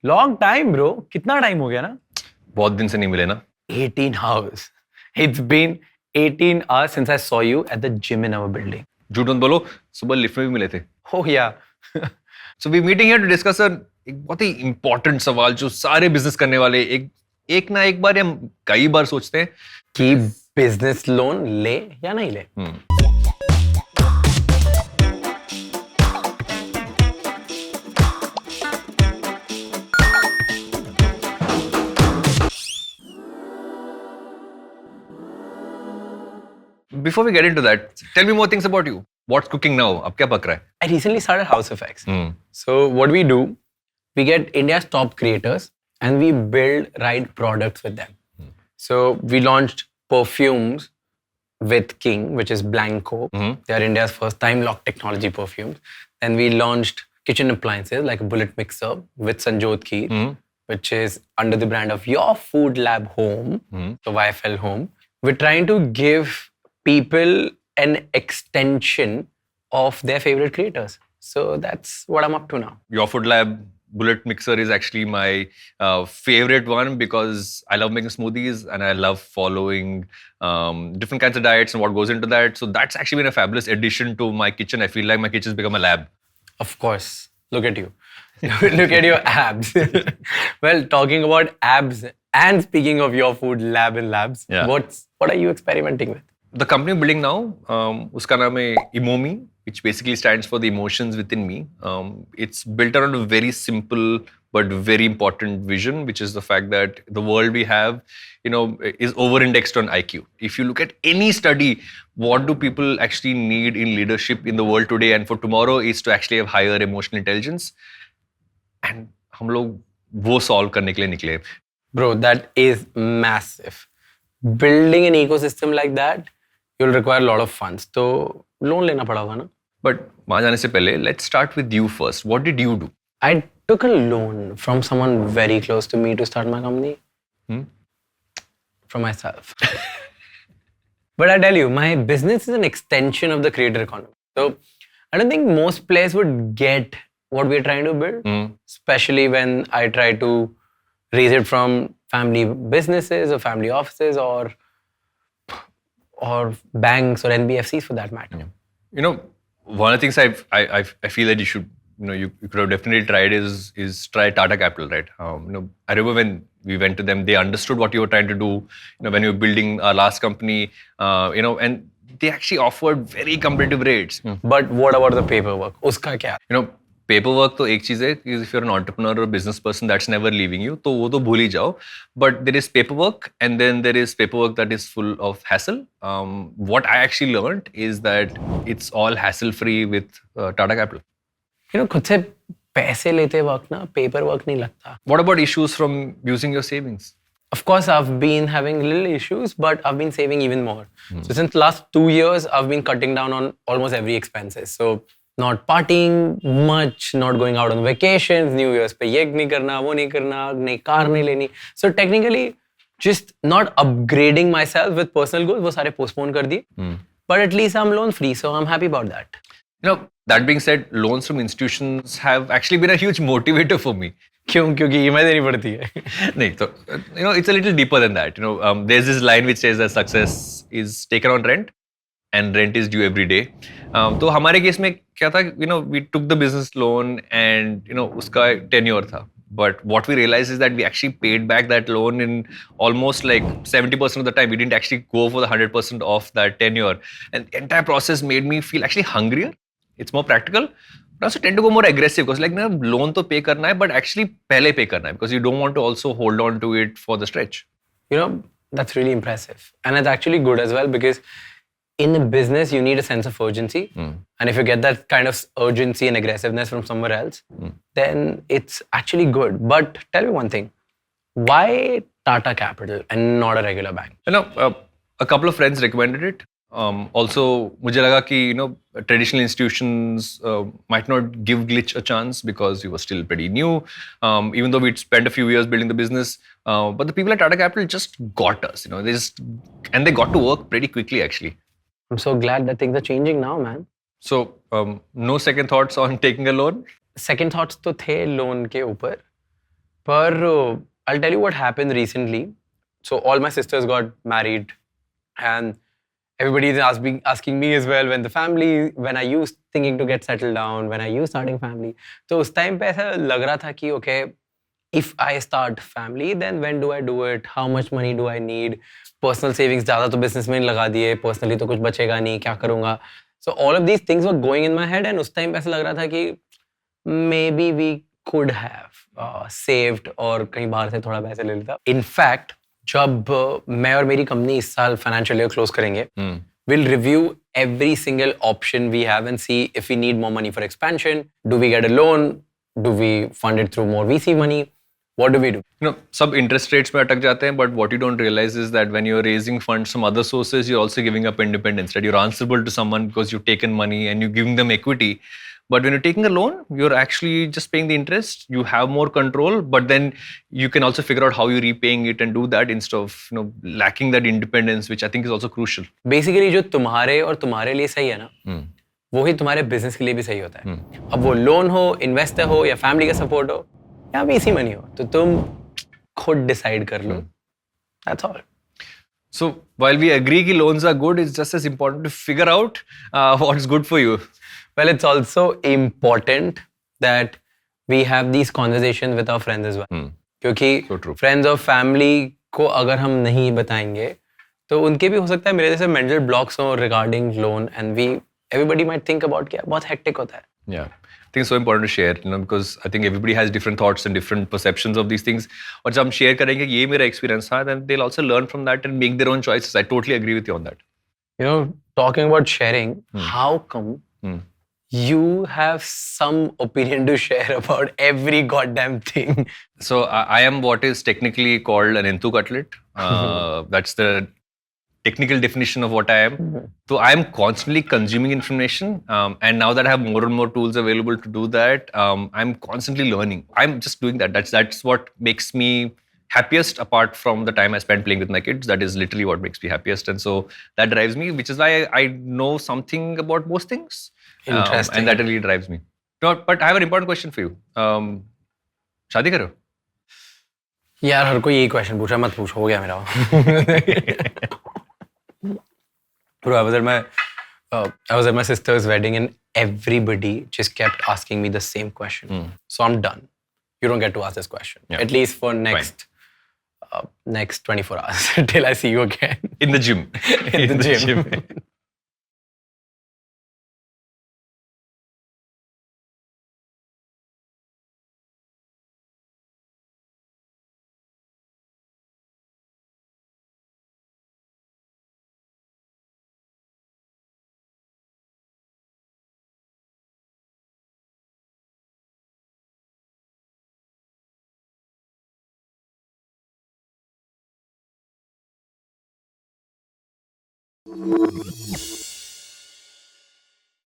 Long time, bro. कितना time हो गया ना? बहुत दिन से नहीं मिले ना. 18 hours. It's been 18 hours since I saw you at the gym in our building. झूठ मत बोलो, सुबह लिफ्ट में भी मिले थे. Oh yeah. So we meeting here to discuss एक बहुत ही important सवाल जो सारे बिजनेस करने वाले एक ना एक बार या कई बार सोचते हैं कि बिजनेस लोन ले या नहीं ले. Before we get into that, tell me more things about you. What's cooking now? अब क्या पक रहा है? I recently started House Effects. So what we do, we get India's top creators and we build right products with them. So we launched perfumes with King, which is Blanco. They are India's first time lock technology perfumes. Then we launched kitchen appliances like a bullet mixer with Sanjot Kheer, which is under the brand of Your Food Lab Home, so YFL Home. We're trying to give people an extension of their favorite creators. So that's what I'm up to now. Your Food Lab Bullet Mixer is actually my favorite one because I love making smoothies and I love following different kinds of diets and what goes into that. So that's actually been a fabulous addition to my kitchen. I feel like my kitchen's become a lab. Of course. Look at you. Look at your abs. Well, talking about abs and speaking of Your Food Lab and labs, what are you experimenting with? The company I'm building now, uska naam hai Emomi, which basically stands for the emotions within me. It's built around a very simple but very important vision, which is the fact that the world we have, is over-indexed on IQ. If you look at any study, what do people actually need in leadership in the world today and for tomorrow is to actually have higher emotional intelligence. And हम लोग वो solve करने के लिए निकले. Bro, that is massive. Building an ecosystem like that, you'll require a lot of funds. So, loan लेना पड़ा होगा ना? But वहाँ जाने से पहले, let's start with you first. What did you do? I took a loan from someone very close to me to start my company. From myself. But I tell you, my business is an extension of the creator economy. So, I don't think most players would get what we're trying to build, especially when I try to raise it from family businesses or family offices or banks or NBFCs for that matter. One of the things I feel that you should, you could have definitely tried is try Tata Capital, right? I remember when we went to them, they understood what you were trying to do. When you were building our last company, and they actually offered very competitive rates. But what about the paperwork? Uska kya? Paperwork तो एक चीज है कि if you're an entrepreneur or a business person that's never leaving you तो वो तो भूल ही जाओ. But there is paperwork and then there is paperwork that is full of hassle. What I actually learned is that it's all hassle free with Tata Capital. खुद से पैसे लेते वक्त ना paperwork नहीं लगता. What about issues from using your savings? Of course, I've been having little issues, but I've been saving even more. So since last 2 years, I've been cutting down on almost every expenses. So not partying much, not going out on vacations, New Year's पे ये नहीं करना, वो नहीं करना, नई car नहीं लेनी. So technically, just not upgrading myself with personal goals, वो सारे postpone कर दिए. But at least I'm loan free, so I'm happy about that. That being said, loans from institutions have actually been a huge motivator for me. क्यों? क्योंकि EMI देनी पड़ती है. नहीं तो, it's a little deeper than that. There's this line which says that success is taken on rent. And rent is due every day. तो हमारे case में क्या था, we took the business loan and उसका tenure था. But what we realized is that we actually paid back that loan in almost like 70% of the time. We didn't actually go for the 100% of that tenure. And the entire process made me feel actually hungrier. It's more practical. But I also tend to go more aggressive because loan to pay karna hai, but actually pehle pay karna hai because you don't want to also hold on to it for the stretch. That's really impressive. And it's actually good as well because in a business, you need a sense of urgency. And if you get that kind of urgency and aggressiveness from somewhere else, then it's actually good. But tell me one thing, why Tata Capital and not a regular bank? A couple of friends recommended it. Also, मुझे लगा कि traditional institutions might not give Glitch a chance because we were still pretty new, even though we'd spent a few years building the business. But the people at Tata Capital just got us, and they got to work pretty quickly actually. I'm so glad that things are changing now, man. So, no second thoughts on taking a loan? Second thoughts तो थे loan के ऊपर, But I'll tell you what happened recently. So all my sisters got married, and everybody is asking me as well when I used thinking to get settled down, when I used starting family. So उस time पे ऐसा लग रहा था कि okay, if I start family, then when do I do it? How much money do I need? Personal savings ज़्यादा तो business में लगा दिए, personally तो कुछ बचेगा नहीं, क्या करूँगा? So all of these things were going in my head, and उस time पे ऐसा लग रहा था कि maybe we could have saved और कहीं बाहर से थोड़ा पैसे ले लेता. In fact, जब मैं और मेरी कंपनी इस साल फाइनेंशियल ईयर क्लोज करेंगे, we'll review every single option we have and see if we need more money for expansion. Do we get a loan? Do we fund it through more VC money? What do we do? सब interest rates में अटक जाते हैं, but what you don't realize is that when you're raising funds from other sources, you're also giving up independence, right? You're answerable to someone because you've taken money and you're giving them equity. But when you're taking a loan, you're actually just paying the interest. You have more control, but then you can also figure out how you're repaying it and do that instead of lacking that independence, which I think is also crucial. Basically, जो तुम्हारे और तुम्हारे लिए सही है ना, वो ही तुम्हारे बिजनेस के लिए भी सही होता है. अब वो लोन हो, इन्वेस्टर हो या फैमिली का सपोर्ट हो या VC मनी हो, तो तुम खुद डिसाइड कर लो. That's all. So while we agree कि loans are good, it's just as important to figure out what's good for you. Well, it's also important that we have these conversations with our friends as well. क्योंकि friends और family को अगर हम नहीं बताएंगे, तो उनके भी हो सकता है मेरे जैसे mental blocks हो regarding loan, and everybody might think about क्या बहुत hectic होता है. Yeah. I think it's so important to share, because I think everybody has different thoughts and different perceptions of these things. और जब हम share करेंगे कि ये मेरा experience था, then they'll also learn from that and make their own choices. I totally agree with you on that. Talking about sharing, how come you have some opinion to share about every goddamn thing? So I am what is technically called an enthu cutlet. That's the technical definition of what I am. So I am constantly consuming information, and now that I have more and more tools available to do that, I'm constantly learning. I'm just doing that. That's what makes me happiest, apart from the time I spend playing with my kids. That is literally what makes me happiest, and so that drives me, which is why I know something about most things. Interesting. And that really drives me. But I have an important question for you. शादी करो? यार हर कोई यही question पूछा, मत पूछ, हो गया मेरा. Bro, I was at my sister's wedding, and everybody just kept asking me the same question. So I'm done. You don't get to ask this question. Yeah. At least for next 24 hours till I see you again. In the gym. In the gym.